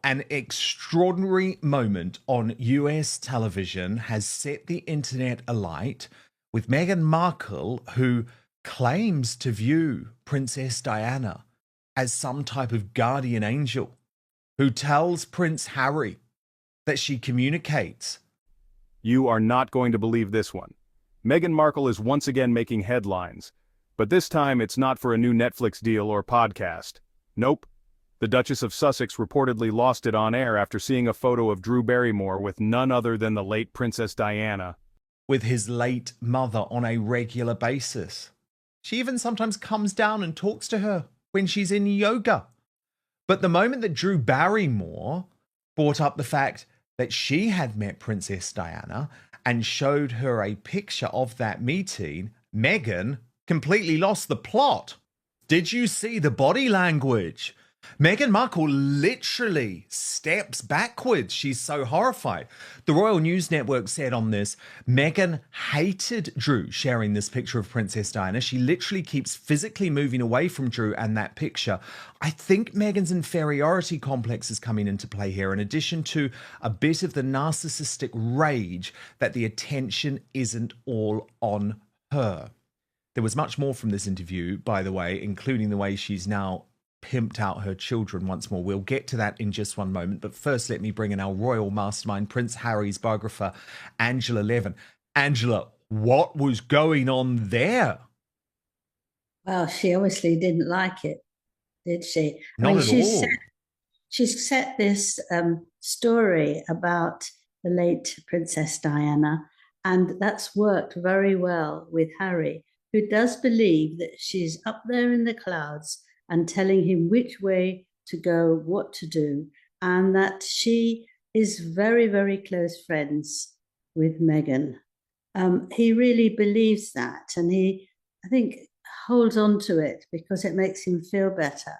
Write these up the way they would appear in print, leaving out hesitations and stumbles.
An extraordinary moment on US television has set the internet alight with Meghan Markle, who claims to view Princess Diana as some type of guardian angel, who tells Prince Harry that she communicates. You are not going to believe this one. Meghan Markle is once again making headlines, but this time it's not for a new Netflix deal or podcast. Nope. The Duchess of Sussex reportedly lost it on air after seeing a photo of Drew Barrymore with none other than the late Princess Diana. With his late mother on a regular basis. She even sometimes comes down and talks to her when she's in yoga. But the moment that Drew Barrymore brought up the fact that she had met Princess Diana and showed her a picture of that meeting, Meghan completely lost the plot. Did you see the body language? Meghan Markle literally steps backwards. She's so horrified. The Royal News Network said on this, Meghan hated Drew sharing this picture of Princess Diana. She literally keeps physically moving away from Drew and that picture. I think Meghan's inferiority complex is coming into play here, in addition to a bit of the narcissistic rage that the attention isn't all on her. There was much more from this interview, by the way, including the way she's now pimped out her children once more. We'll get to that in just one moment. But first, let me bring in our royal mastermind, Prince Harry's biographer, Angela Levin. Angela, what was going on there? Well, she obviously didn't like it, did she? Not at all. She's set this story about the late Princess Diana, and that's worked very well with Harry, who does believe that she's up there in the clouds and telling him which way to go, what to do, and that she is very, very close friends with Meghan. He really believes that, and he, I think, holds on to it because it makes him feel better.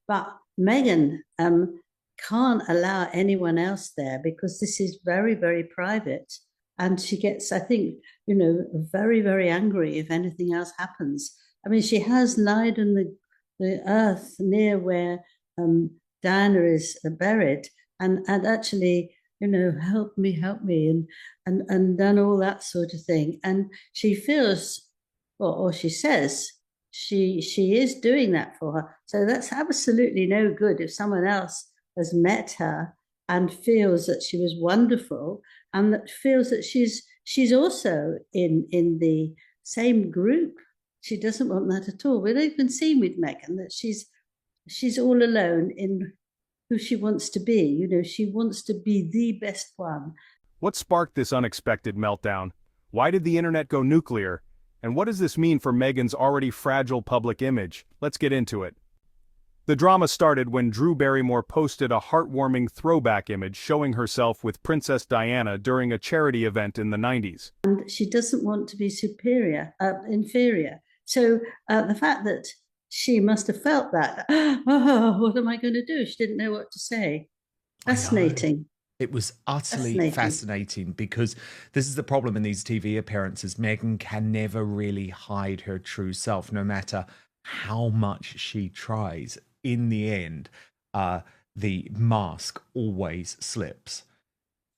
But Meghan can't allow anyone else there because this is very, very private. And she gets, I think, very, very angry if anything else happens. I mean, she has lied on the earth near where Diana is buried, and actually, help me, and done all that sort of thing. And she feels, or she says, she is doing that for her. So that's absolutely no good if someone else has met her and feels that she was wonderful, and that feels that she's also in the same group. She doesn't want that at all. We've even seen with Meghan that she's all alone in who she wants to be. She wants to be the best one. What sparked this unexpected meltdown? Why did the internet go nuclear? And what does this mean for Meghan's already fragile public image? Let's get into it. The drama started when Drew Barrymore posted a heartwarming throwback image showing herself with Princess Diana during a charity event in the 90s. And she doesn't want to be inferior. So the fact that she must have felt that, oh, what am I going to do? She didn't know what to say. Fascinating. It was utterly fascinating because this is the problem in these TV appearances. Meghan can never really hide her true self, no matter how much she tries. In the end, the mask always slips.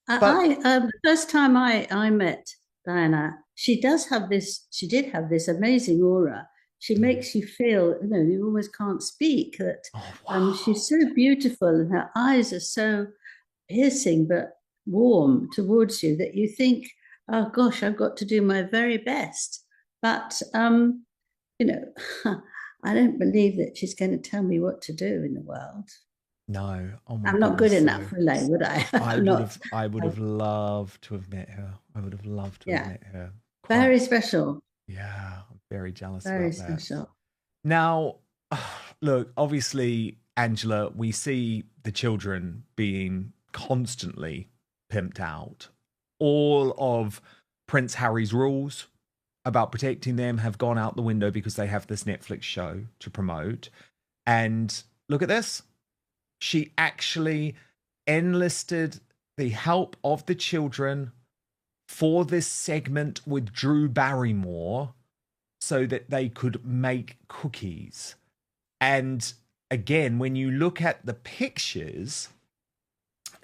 The first time I met Diana, she did have this amazing aura. She makes you feel, you almost can't speak. That she's so beautiful, and her eyes are so piercing but warm towards you that you think, oh gosh, I've got to do my very best. But I don't believe that she's going to tell me what to do in the world. No, I'm not good enough, really, would I? I would have loved to have met her. I would have loved to have met her. Very special. Yeah, I'm very jealous very about that. Very special. Now, look, obviously, Angela, we see the children being constantly pimped out. All of Prince Harry's rules about protecting them have gone out the window because they have this Netflix show to promote. And look at this. She actually enlisted the help of the children for this segment with Drew Barrymore so that they could make cookies. And again, when you look at the pictures,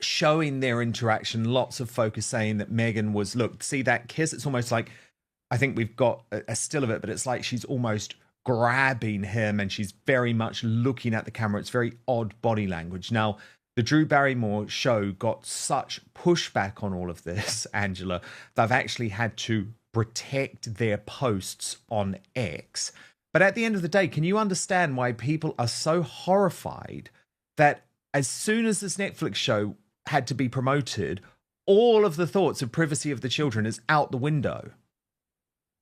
showing their interaction, lots of focus saying that Meghan was, look, see that kiss? It's almost like, I think we've got a still of it, but it's like she's almost grabbing him and she's very much looking at the camera. It's very odd body language. Now, the Drew Barrymore show got such pushback on all of this, Angela, they've actually had to protect their posts on X. But at the end of the day, can you understand why people are so horrified that as soon as this Netflix show had to be promoted, all of the thoughts of privacy of the children is out the window?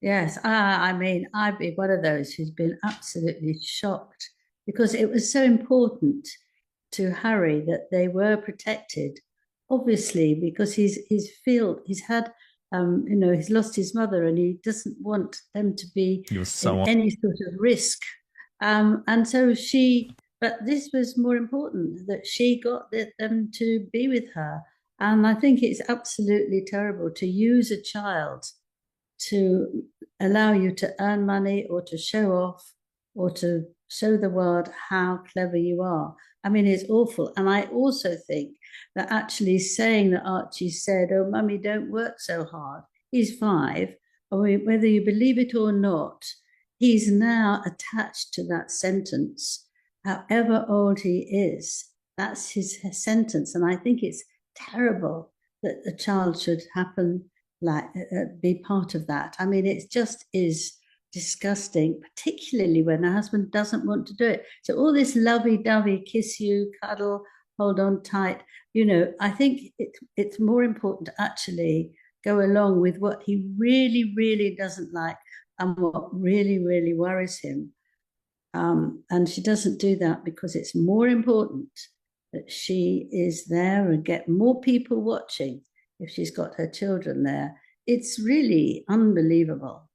Yes, I mean, I'd be one of those who's been absolutely shocked because it was so important to Harry that they were protected. Obviously, because he's had he's lost his mother and he doesn't want them to be in any sort of risk. And so but this was more important, that she got them to be with her. And I think it's absolutely terrible to use a child to allow you to earn money or to show off or to show the world how clever you are. I mean, it's awful. And I also think that actually saying that Archie said, oh, mummy, don't work so hard. He's 5. Whether you believe it or not, he's now attached to that sentence. However old he is, that's his sentence. And I think it's terrible that a child should be part of that. I mean, it just is disgusting, particularly when a husband doesn't want to do it. So all this lovey-dovey, kiss you, cuddle, hold on tight, I think it's more important to actually go along with what he really, really doesn't like and what really, really worries him. And she doesn't do that because it's more important that she is there and get more people watching if she's got her children there. It's really unbelievable.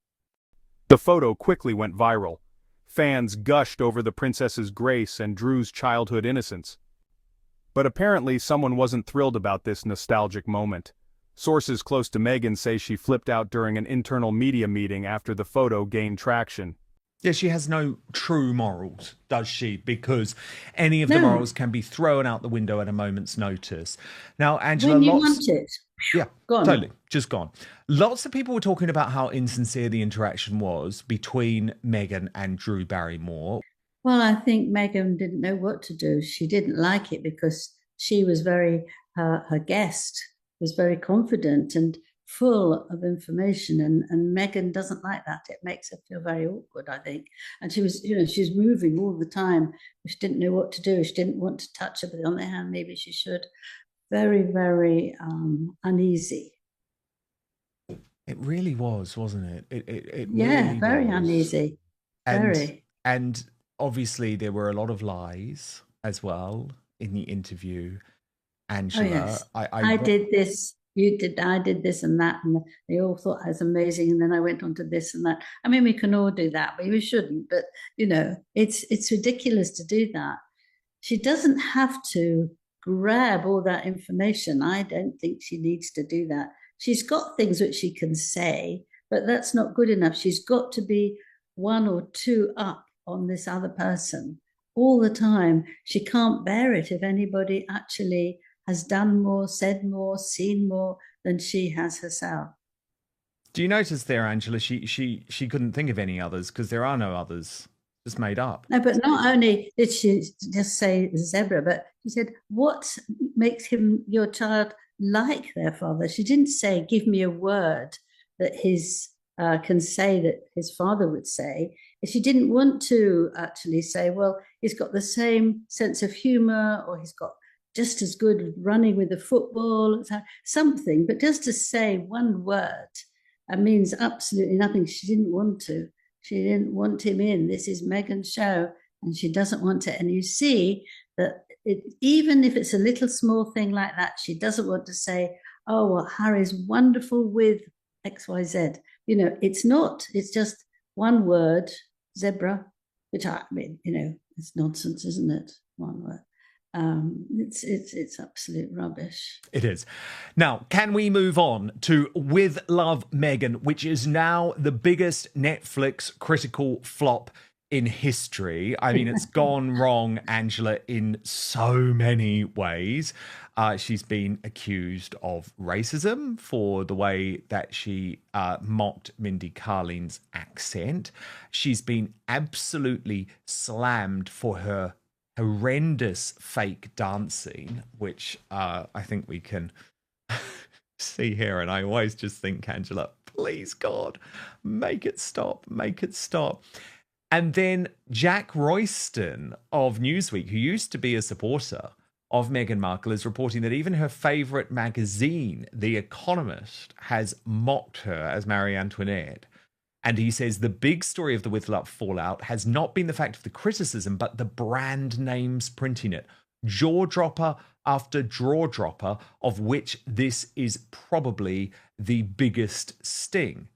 The photo quickly went viral. Fans gushed over the princess's grace and Drew's childhood innocence. But apparently someone wasn't thrilled about this nostalgic moment. Sources close to Meghan say she flipped out during an internal media meeting after the photo gained traction. Yeah, she has no true morals, does she? Because any of the morals can be thrown out the window at a moment's notice. Now, Angela, when you want it. Yeah, gone. Totally, just gone. Lots of people were talking about how insincere the interaction was between Meghan and Drew Barrymore. Well, I think Meghan didn't know what to do. She didn't like it because she was her guest was very confident and full of information, and Meghan doesn't like that. It makes her feel very awkward, I think. And she was, she's moving all the time. She didn't know what to do. She didn't want to touch her on the hand. Maybe she should. Very, very uneasy. It really was, wasn't it? It yeah, really very was. Uneasy. Very. And obviously there were a lot of lies as well in the interview. Angela, oh, yes. I did this. You did, I did this and that, and they all thought I was amazing, and then I went on to this and that. I mean, we can all do that, but we shouldn't. But it's ridiculous to do that. She doesn't have to grab all that information. I don't think she needs to do that. She's got things which she can say, but that's not good enough. She's got to be 1 or 2 up on this other person all the time. She can't bear it if anybody actually has done more, said more, seen more than she has herself. Do you notice there, Angela, she couldn't think of any others because there are no others, just made up. No, but not only did she just say zebra, but she said, what makes your child like their father? She didn't say, give me a word that can say that his father would say. She didn't want to actually say, well, he's got the same sense of humor, or he's got just as good running with the football, something. But just to say one word means absolutely nothing. She didn't want to. She didn't want him in. This is Meghan's show, and she doesn't want it. And you see that even if it's a little small thing like that, she doesn't want to say, oh, well, Harry's wonderful with XYZ. It's not. It's just one word, zebra, which I mean, it's nonsense, isn't it? One word. It's absolute rubbish. It is. Now, can we move on to With Love, Meghan, which is now the biggest Netflix critical flop in history. I mean, it's gone wrong, Angela, in so many ways. She's been accused of racism for the way that she mocked Mindy Karlin's accent. She's been absolutely slammed for her horrendous fake dancing, which I think we can see here. And I always just think, Angela, please, God, make it stop, make it stop. And then Jack Royston of Newsweek, who used to be a supporter of Meghan Markle, is reporting that even her favourite magazine, The Economist, has mocked her as Marie Antoinette. And he says the big story of the Whittle fallout has not been the fact of the criticism, but the brand names printing it. Jaw dropper after draw dropper, of which this is probably the biggest sting.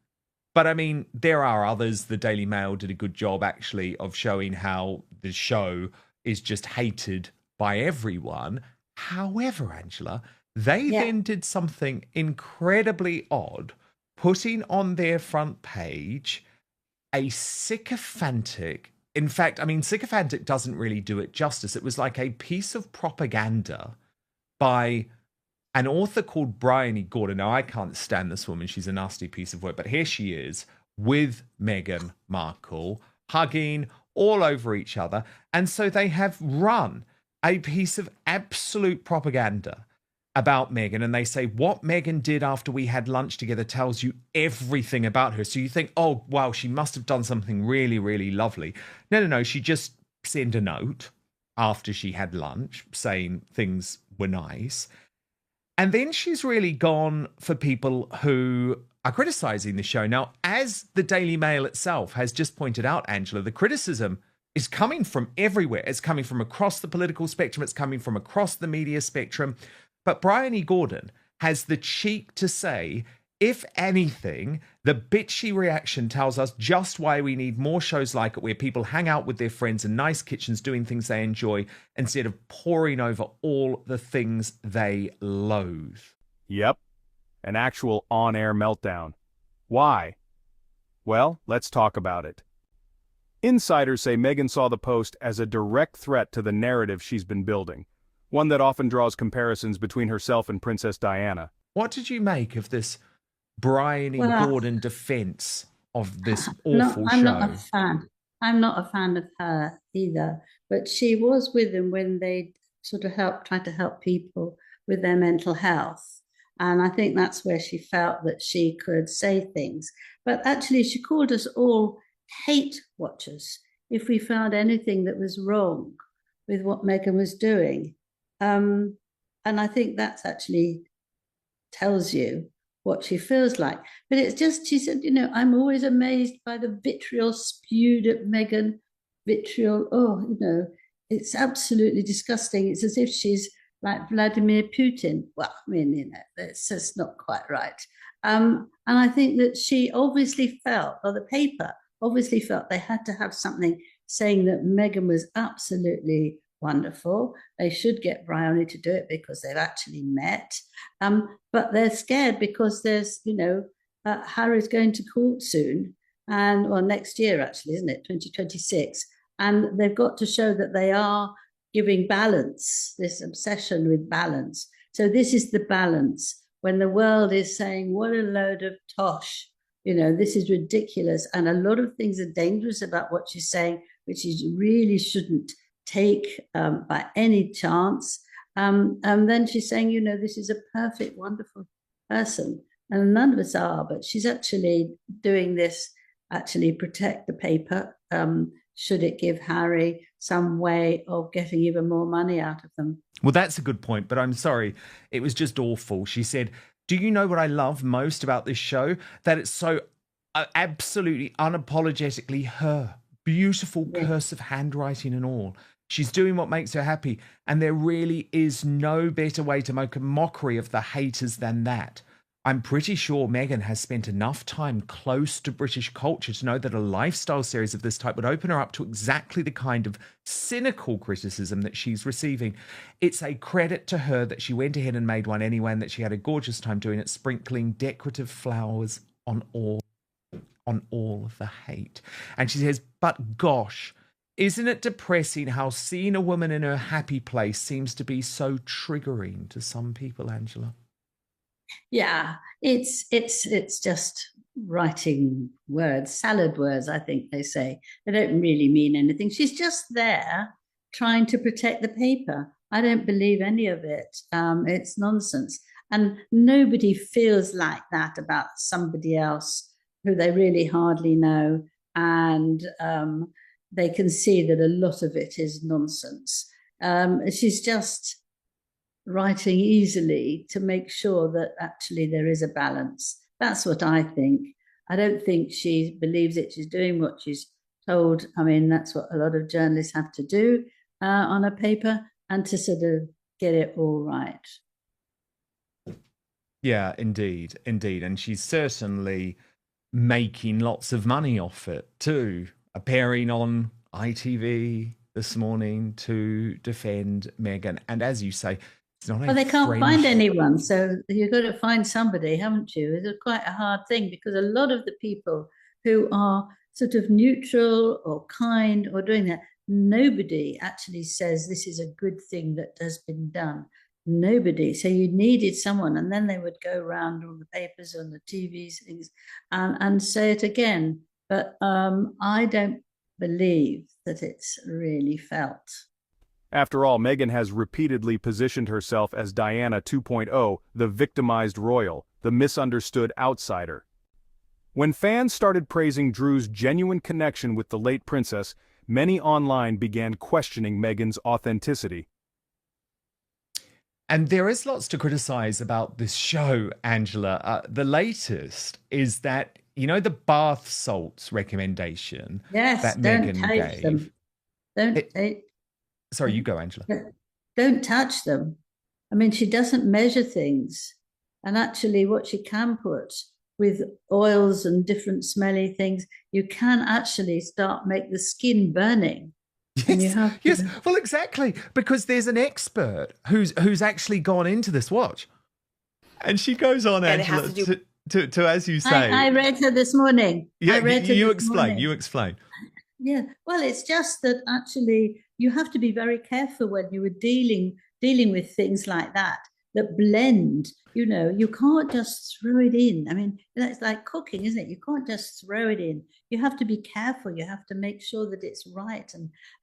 But I mean, there are others. The Daily Mail did a good job, actually, of showing how the show is just hated by everyone. However, Angela, they then did something incredibly odd, putting on their front page a sycophantic, in fact, I mean, sycophantic doesn't really do it justice. It was like a piece of propaganda by an author called Bryony Gordon. Now, I can't stand this woman. She's a nasty piece of work. But here she is with Meghan Markle, hugging all over each other. And so they have run a piece of absolute propaganda about Meghan. And they say what Meghan did after we had lunch together tells you everything about her. So you think, oh, wow, she must have done something really, really lovely. No. She just sent a note after she had lunch saying things were nice. And then she's really gone for people who are criticising the show. Now, as the Daily Mail itself has just pointed out, Angela, the criticism is coming from everywhere. It's coming from across the political spectrum. It's coming from across the media spectrum. But Bryony Gordon has the cheek to say, if anything, the bitchy reaction tells us just why we need more shows like it, where people hang out with their friends in nice kitchens doing things they enjoy instead of poring over all the things they loathe. Yep, an actual on-air meltdown. Why? Well, let's talk about it. Insiders say Meghan saw the post as a direct threat to the narrative she's been building, one that often draws comparisons between herself and Princess Diana. What did you make of this Bryony Gordon defense of this awful show? I'm not a fan. I'm not a fan of her either. But she was with them when they sort of tried to help people with their mental health. And I think that's where she felt that she could say things. But actually, she called us all hate watchers if we found anything that was wrong with what Meghan was doing. And I think that's actually tells you what she feels like. But it's just, she said, I'm always amazed by the vitriol spewed at Meghan. Vitriol, it's absolutely disgusting. It's as if she's like Vladimir Putin. Well, I mean, it's just not quite right. And I think that she obviously felt, or the paper obviously felt, they had to have something saying that Meghan was absolutely wonderful. They should get Bryony to do it because they've actually met. But they're scared because there's, Harry's going to court soon, and next year actually, isn't it? 2026. And they've got to show that they are giving balance, this obsession with balance. So this is the balance when the world is saying, what a load of tosh, this is ridiculous. And a lot of things are dangerous about what she's saying, which you really shouldn't take by any chance. And then she's saying, this is a perfect, wonderful person. And none of us are, but she's actually doing this, actually protect the paper. Should it give Harry some way of getting even more money out of them? Well, that's a good point, but I'm sorry. It was just awful. She said, do you know what I love most about this show? That it's so absolutely unapologetically her. Beautiful cursive handwriting and all. She's doing what makes her happy. And there really is no better way to make a mockery of the haters than that. I'm pretty sure Meghan has spent enough time close to British culture to know that a lifestyle series of this type would open her up to exactly the kind of cynical criticism that she's receiving. It's a credit to her that she went ahead and made one anyway, and that she had a gorgeous time doing it, sprinkling decorative flowers on all. on all of the hate. And she says, but gosh, isn't it depressing how seeing a woman in her happy place seems to be so triggering to some people, Angela? Yeah, it's just writing words, salad words, I think they say. They don't really mean anything. She's just there trying to protect the paper. I don't believe any of it. It's nonsense. And nobody feels like that about somebody else who they really hardly know. And they can see that a lot of it is nonsense. She's just writing easily to make sure that actually there is a balance. That's what I think. I don't think she believes it. She's doing what she's told. I mean, that's what a lot of journalists have to do on a paper, and to sort of get it all right. Yeah, indeed, indeed. And she's certainly making lots of money off it too, appearing on ITV this morning to defend Meghan. And as you say, it's not Well, they can't find anyone, so you've got to find somebody, haven't you? It's quite a hard thing, because a lot of the people who are sort of neutral or kind or doing that, nobody actually says this is a good thing that has been done. Nobody. So you needed someone, and then they would go around all the papers and the TVs things and say it again. But I don't believe that it's really felt. After all, Meghan has repeatedly positioned herself as Diana 2.0, the victimized royal, the misunderstood outsider. When fans started praising Drew's genuine connection with the late princess, many online began questioning Meghan's authenticity. And there is lots to criticize about this show, Angela. The latest is that, you know, the bath salts recommendation that Meghan gave. Them. Don't Sorry, you go, Angela. Don't touch them. I mean, she doesn't measure things. And actually, what she can put with oils and different smelly things, you can actually make the skin burning. Yes, well, exactly, because there's an expert who's actually gone into this. Watch, and she goes on, Angela, to as you say. I read her this morning. Yeah, you explain. You explain. Yeah, well, it's just that actually you have to be very careful when you were dealing with things like that blend. You know, you can't just throw it in. I mean, that's like cooking, isn't it? You can't just throw it in. You have to be careful. You have to make sure that it's right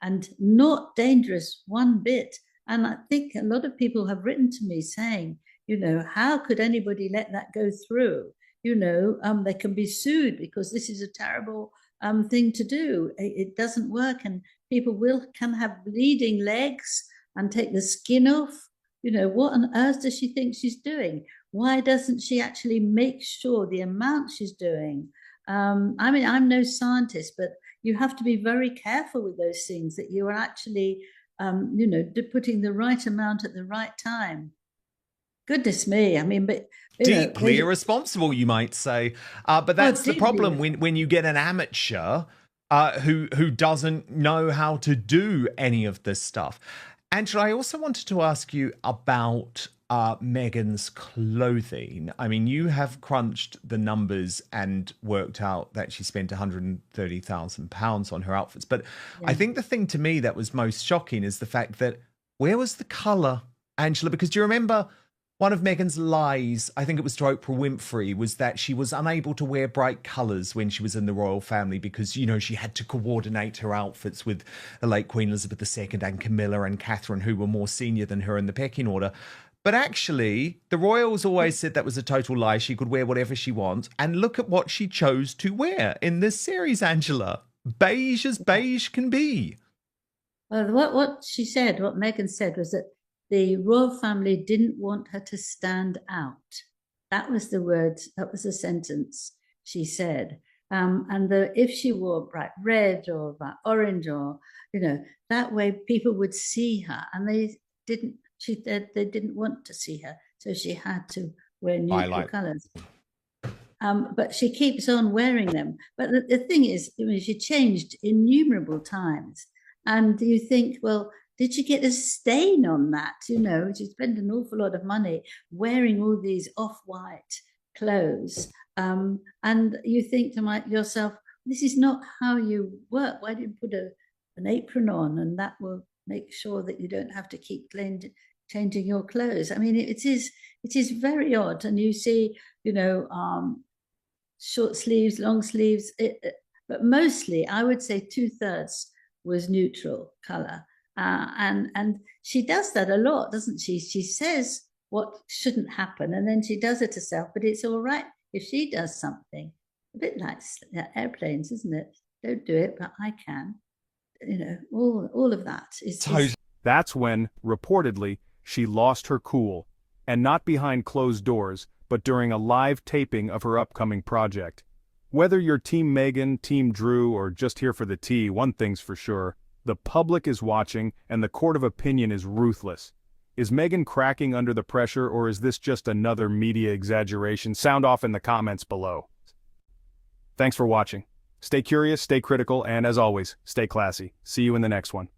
and not dangerous one bit. And I think a lot of people have written to me saying, you know, how could anybody let that go through? You know, they can be sued because this is a terrible thing to do. It doesn't work, and people can have bleeding legs and take the skin off. You know, what on earth does she think she's doing? Why doesn't she actually make sure the amount she's doing? I mean, I'm no scientist, but you have to be very careful with those things, that you are actually, you know, putting the right amount at the right time. Goodness me. I mean, but deeply irresponsible, you might say. But that's the problem when you get an amateur who doesn't know how to do any of this stuff. Angela, I also wanted to ask you about Meghan's clothing. I mean, you have crunched the numbers and worked out that she spent £130,000 on her outfits. But I think the thing to me that was most shocking is the fact that where was the colour, Angela? Because do you remember one of Meghan's lies, I think it was to Oprah Winfrey, was that she was unable to wear bright colours when she was in the royal family because, you know, she had to coordinate her outfits with the late Queen Elizabeth II and Camilla and Catherine, who were more senior than her in the pecking order. But actually, the royals always said that was a total lie. She could wear whatever she wants. And look at what she chose to wear in this series, Angela. Beige as beige can be. Well, what she said, what Meghan said, was that the royal family didn't want her to stand out. That was the words, that was the sentence she said. And if she wore bright red or bright orange, or, you know, that way people would see her, and they didn't want to see her, so she had to wear neutral colours. But she keeps on wearing them. But the thing is, I mean, she changed innumerable times, and you think, well, did she get a stain on that? You know, she spent an awful lot of money wearing all these off-white clothes. And you think to yourself, this is not how you work. Why do you put an apron on, and that will make sure that you don't have to keep changing your clothes? I mean, it is very odd. And you see, short sleeves, long sleeves, but mostly I would say 2/3 was neutral color. And she does that a lot, doesn't she? She says what shouldn't happen, and then she does it herself, but it's all right if she does something. A bit like airplanes, isn't it? Don't do it, but I can. All of that is... That's when, reportedly, she lost her cool, and not behind closed doors, but during a live taping of her upcoming project. Whether you're Team Meghan, Team Drew, or just here for the tea, one thing's for sure: the public is watching, and the court of opinion is ruthless. Is Meghan cracking under the pressure, or is this just another media exaggeration? Sound off in the comments below. Thanks for watching. Stay curious, stay critical, and as always, stay classy. See you in the next one.